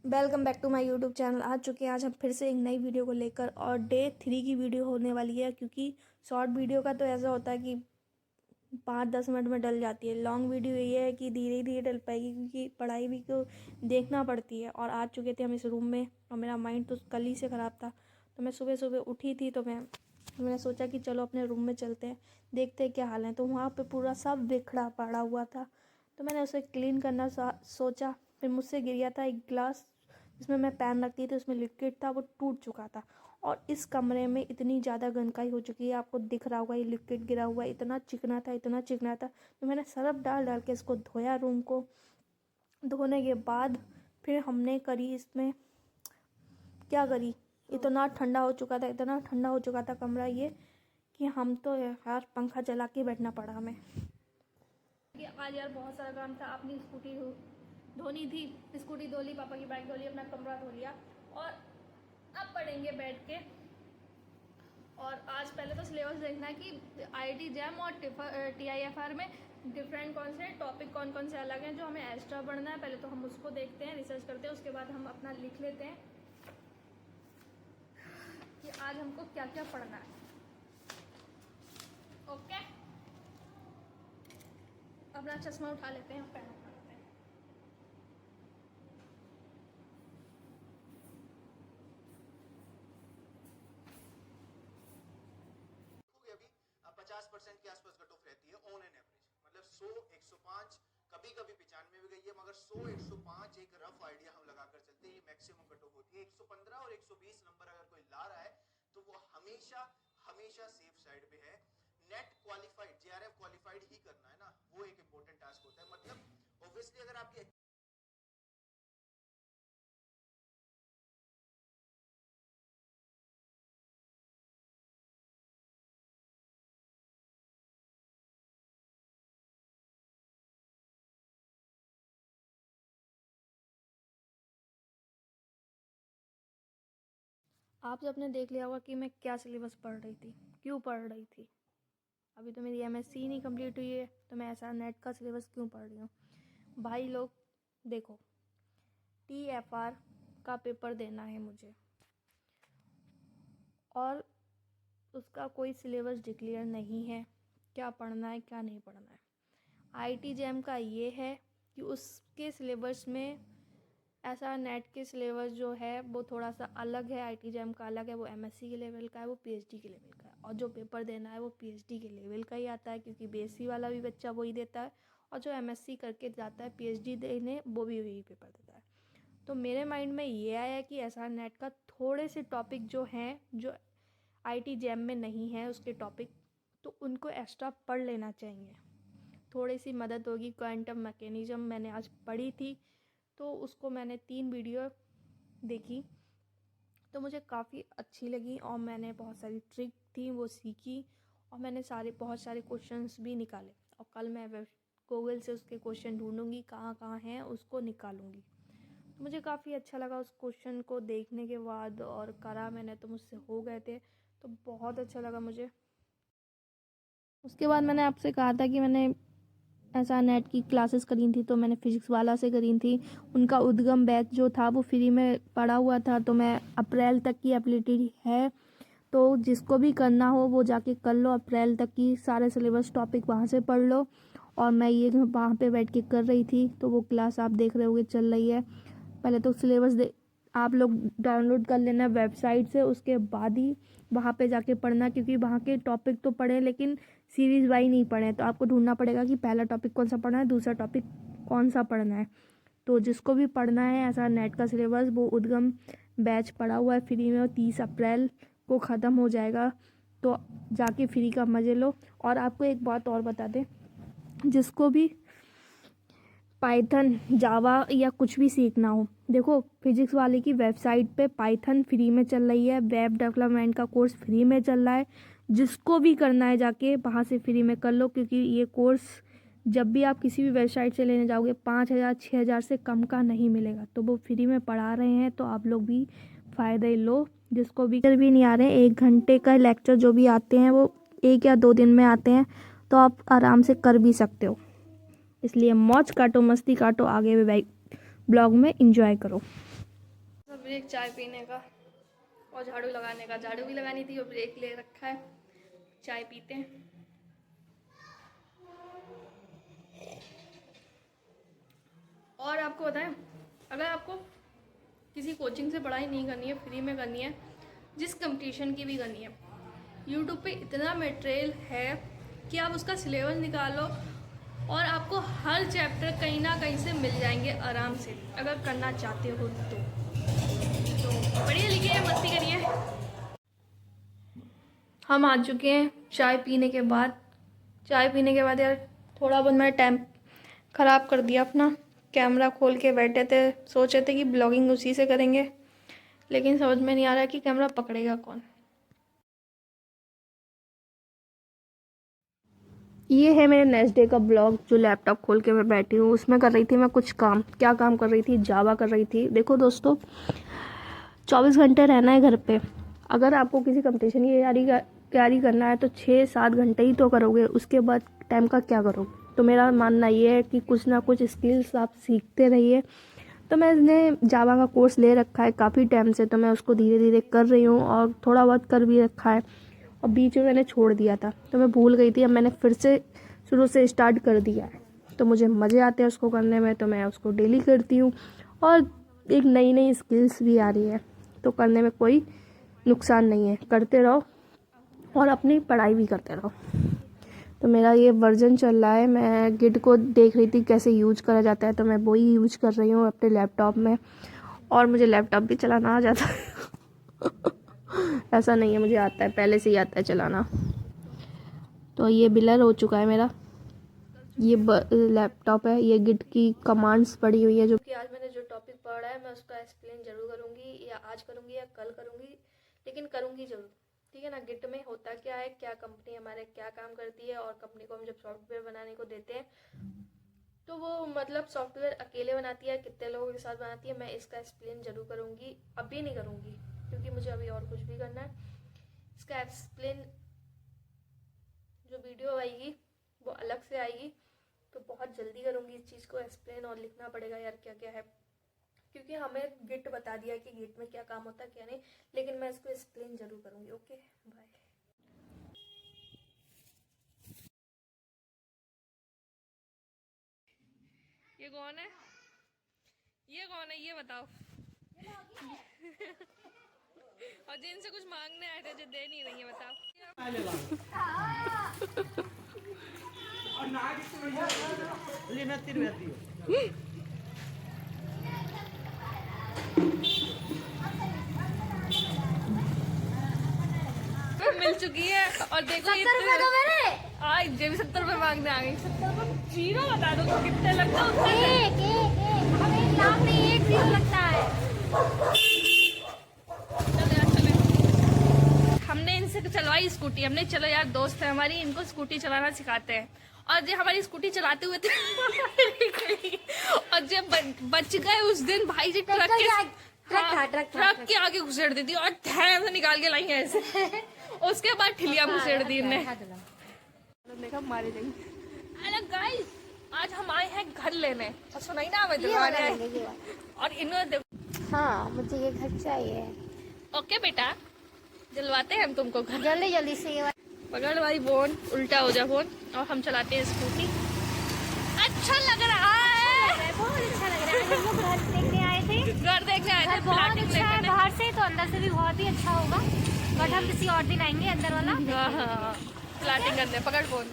Welcome back to my YouTube channel. आ चुके हैं आज हम फिर से एक नई वीडियो को लेकर, और डे 3 की वीडियो होने वाली है। क्योंकि शॉर्ट वीडियो का तो ऐसा होता है कि 5-10 मिनट में डल जाती है। लॉन्ग वीडियो ये है कि धीरे धीरे डल पाएगी, क्योंकि पढ़ाई भी तो देखना पड़ती है। और आ चुके थे हम इस रूम में, और मेरा माइंड तो कल ही से ख़राब था। तो मैं सुबह सुबह उठी थी, तो मैंने सोचा कि चलो अपने रूम में चलते हैं, देखते हैं क्या हाल है। तो वहाँ पे पूरा सब बिखरा पड़ा हुआ था, तो मैंने उसे क्लीन करना सोचा। फिर मुझसे गिर गया था एक गिलास जिसमें मैं पैन रखती थी, उसमें लिक्विड था, वो टूट चुका था। और इस कमरे में इतनी ज़्यादा गंदगी हो चुकी है, आपको दिख रहा होगा ये लिक्विड गिरा हुआ है, इतना चिकना था, इतना चिकना था। तो मैंने सरफ डाल डाल के इसको धोया। रूम को धोने के बाद फिर हमने करी इसमें क्या करी, इतना ठंडा हो चुका था, इतना ठंडा हो चुका था कमरा ये, कि हम तो यार पंखा चला के बैठना पड़ा हमें। आज यार बहुत सारा काम था। अपनी स्कूटी धोनी थी, स्कूटी धो ली, पापा की बाइक धो ली, अपना कमरा धो लिया, और अब पढ़ेंगे बैठ के। और आज पहले तो सिलेबस देखना है कि आईआईटी जैम और टीआईएफआर में डिफरेंट कौन से टॉपिक कौन कौन से अलग हैं जो हमें एक्स्ट्रा पढ़ना है। पहले तो हम उसको देखते हैं, रिसर्च करते हैं, उसके बाद हम अपना लिख लेते हैं कि आज हमको क्या क्या पढ़ना है। ओके, अपना चश्मा उठा लेते हैं, पेन उठा लेते हैं। अभी 50% के आसपास कट ऑफ रहती है ऑन एन एवरेज, मतलब 100, 105, कभी कभी 95 भी गई है, मगर 100, 105 एक रफ आइडिया हम लगाकर चलते हैं, ये मैक्सिमम कट ऑफ होती है। 115 और 120 नंबर अगर कोई ला रहा है तो वो हमेशा हमेशा सेफ साइड पे है। नेट क्वालिफाइड, जेआरएफ क्वालिफाइड ही करना है ना, वो एक इंपॉर्टेंट टास्क होता है। मतलब ऑब्वियसली अगर आपकी आप सबने देख लिया होगा कि मैं क्या सिलेबस पढ़ रही थी, क्यों पढ़ रही थी। अभी तो मेरी एमएससी नहीं कंप्लीट हुई है, तो मैं ऐसा नेट का सिलेबस क्यों पढ़ रही हूँ। भाई लोग देखो, टीएफआर का पेपर देना है मुझे, और उसका कोई सिलेबस डिक्लेयर नहीं है, क्या पढ़ना है क्या नहीं पढ़ना है। आईआईटी जैम का ये है कि उसके सिलेबस में ऐसा, नेट के सिलेबस जो है वो थोड़ा सा अलग है, आईआईटी जैम का अलग है, वो एमएससी के लेवल का है, वो पीएचडी के लेवल का है। और जो पेपर देना है वो पीएचडी के लेवल का ही आता है, क्योंकि बीएससी वाला भी बच्चा वही देता है, और जो एमएससी करके जाता है पीएचडी देने, वो भी वही पेपर देता है। तो मेरे माइंड में ये आया कि ऐसा नेट का थोड़े से टॉपिक जो हैं, जो आईआईटी जैम में नहीं है उसके टॉपिक, तो उनको एक्स्ट्रा पढ़ लेना चाहिए, थोड़ी सी मदद होगी। क्वांटम मैकेनिज्म मैंने आज पढ़ी थी, तो उसको मैंने 3 वीडियो देखी, तो मुझे काफ़ी अच्छी लगी, और मैंने बहुत सारी ट्रिक थी वो सीखी, और मैंने बहुत सारे क्वेश्चंस भी निकाले। और कल मैं गूगल से उसके क्वेश्चन ढूंढूंगी, कहाँ कहाँ हैं उसको निकालूंगी। तो मुझे काफ़ी अच्छा लगा उस क्वेश्चन को देखने के बाद, और करा मैंने तो मुझसे हो गए थे, तो बहुत अच्छा लगा मुझे। उसके बाद मैंने आपसे कहा था कि मैंने ऐसा नेट की क्लासेस करी थी, तो मैंने फिजिक्स वाला से करी थी। उनका उद्गम बैच जो था वो फ्री में पड़ा हुआ था, तो मैं अप्रैल तक की एबिलिटी है, तो जिसको भी करना हो वो जाके कर लो। अप्रैल तक की सारे सिलेबस टॉपिक वहाँ से पढ़ लो। और मैं ये वहाँ पे बैठ के कर रही थी, तो वो क्लास आप देख रहे होगे चल रही है। पहले तो सिलेबस आप लोग डाउनलोड कर लेना वेबसाइट से, उसके बाद ही वहाँ पे जाके पढ़ना, क्योंकि वहाँ के टॉपिक तो पढ़े लेकिन सीरीज़ वाइज नहीं पढ़े। तो आपको ढूंढना पड़ेगा कि पहला टॉपिक कौन सा पढ़ना है, दूसरा टॉपिक कौन सा पढ़ना है। तो जिसको भी पढ़ना है ऐसा नेट का सिलेबस, वो उद्गम बैच पड़ा हुआ है फ्री में, और 30 अप्रैल को ख़त्म हो जाएगा, तो जाके फ्री का मज़े लो। और आपको एक बात और बता दें, जिसको भी पाइथन, जावा या कुछ भी सीखना हो, देखो फिजिक्स वाले की वेबसाइट पे पाइथन फ्री में चल रही है, वेब डेवलपमेंट का कोर्स फ्री में चल रहा है। जिसको भी करना है जाके वहाँ से फ्री में कर लो, क्योंकि ये कोर्स जब भी आप किसी भी वेबसाइट से लेने जाओगे 5,000 6,000 से कम का नहीं मिलेगा। तो वो फ्री में पढ़ा रहे हैं, तो आप लोग भी फ़ायदा लो। जिसको भी नहीं आ रहे हैं, 1 घंटे का लेक्चर जो भी आते हैं वो 1 या 2 दिन में आते हैं, तो आप आराम से कर भी सकते हो। इसलिए मौज काटो, मस्ती काटो, आगे भी ब्लॉग में एंजॉय करो। ब्रेक चाय पीने का और झाड़ू लगाने का। झाड़ू भी लगानी थी और ब्रेक ले रखा है, चाय पीते हैं। और आपको बताएं, अगर आपको किसी कोचिंग से पढ़ाई नहीं करनी है, फ्री में करनी है, जिस कंपटीशन की भी करनी है, यूट्यूब पे इतना मटेरियल है कि आप उसका सिलेबस निकालो और आपको हर चैप्टर कहीं ना कहीं से मिल जाएंगे आराम से, अगर करना चाहते हो तो पढ़िए लिखिए मस्ती करिए। हम आ चुके हैं चाय पीने के बाद। चाय पीने के बाद यार थोड़ा बहुत मैंने टाइम ख़राब कर दिया अपना। कैमरा खोल के बैठे थे, सोचे थे कि ब्लॉगिंग उसी से करेंगे, लेकिन समझ में नहीं आ रहा कि कैमरा पकड़ेगा कौन। ये है मेरे नेक्स्ट डे का ब्लॉग, जो लैपटॉप खोल के मैं बैठी हूँ। उसमें कर रही थी मैं कुछ काम। क्या काम कर रही थी? जावा कर रही थी। देखो दोस्तों, 24 घंटे रहना है घर पे। अगर आपको किसी कंपटीशन की तैयारी करना है तो 6-7 घंटे ही तो करोगे, उसके बाद टाइम का क्या करोगे? तो मेरा मानना ये है कि कुछ ना कुछ स्किल्स आप सीखते रहिए। तो मैंने जावा का कोर्स ले रखा है काफ़ी टाइम से, तो मैं उसको धीरे धीरे कर रही हूँ और थोड़ा बहुत कर भी रखा है। और बीच में मैंने छोड़ दिया था तो मैं भूल गई थी, अब मैंने फिर से शुरू से स्टार्ट कर दिया है। तो मुझे मज़े आते हैं उसको करने में, तो मैं उसको डेली करती हूँ और एक नई नई स्किल्स भी आ रही है। तो करने में कोई नुकसान नहीं है, करते रहो और अपनी पढ़ाई भी करते रहो। तो मेरा ये वर्जन चल रहा है। मैं गिट को देख रही थी कैसे यूज करा जाता है, तो मैं वही यूज कर रही हूँ अपने लैपटॉप में। और मुझे लैपटॉप भी चलाना आ जाता है ऐसा नहीं है, मुझे आता है, पहले से ही आता है चलाना। तो ये बिलर हो चुका है मेरा, ये लैपटॉप है। ये गिट की कमांड्स पड़ी हुई है, जो कि आज मैंने जो टॉपिक पढ़ा है मैं उसका एक्सप्लेन जरूर करूँगी, या आज करूँगी या कल करूँगी, लेकिन करूँगी ज़रूर। ठीक है ना। गिट में होता क्या है, क्या कंपनी हमारे क्या काम करती है, और कंपनी को हम जब सॉफ्टवेयर बनाने को देते हैं तो वो मतलब सॉफ्टवेयर अकेले बनाती है, कितने लोगों के साथ बनाती है, मैं इसका एक्सप्लेन जरूर करूँगी। अभी नहीं करूँगी क्योंकि मुझे अभी और कुछ भी करना है। इसका एक्सप्लेन जो वीडियो आएगी वो अलग से आएगी, तो बहुत जल्दी करूँगी इस चीज़ को एक्सप्लेन। और लिखना पड़ेगा यार क्या क्या है, क्योंकि हमें गिट बता दिया कि गिट में क्या काम होता है क्या नहीं, लेकिन मैं इसको एक्सप्लेन जरूर करूँगी। Okay bye. ये कौन है? ये कौन है ये बताओ और जिनसे कुछ मांगने आए थे जो दे नहीं रही है, बताओ। मिल चुकी है और देखो 70 रुपए दो मेरे। आज जे भी 70 रुपए मांगने आ गई। 70 रुपए जीरो बता दो तो कितने लगता है उसका? एक हमें 1 लाख में 1 जीरो लगता है। चलो यार चले, हमने इनसे चलवाई स्कूटी। हमने चलो यार दोस्त है हमारी, इनको स्कूटी चलाना सिखाते हैं। और जब हमारी स्कूटी चलाते हुए थे और जब बच गए उस दिन भाई जी ट्रक के आगे घुसेड़ दी थी और धैर्य से निकाल के लाई है ऐसे उसके बाद ठिलिया घुसेड़ दी ने। देखा मारे जाएंगे। हेलो गाइस, आज हम आए हैं घर लेने और सुनाई ना हमें दिलवाने आए और इन्होंने देखो। हाँ मुझे ये घर चाहिए। ओके बेटा, दिलवाते हैं हम तुमको घर। जल्दी जल्दी से ये पकड़ भाई फोन, उल्टा हो जा फोन। और हम चलाते हैं स्कूटी। अच्छा लग रहा है, बहुत अच्छा लग रहा है। हम लोग घर देखने आए थे, घर देखने आए थे। बहुत अच्छा है बाहर से, तो अंदर से भी बहुत ही अच्छा होगा, बट हम किसी और दिन आएंगे अंदर वाला। हाँ, फ्लैटिंग करते हैं। पकड़ फोन।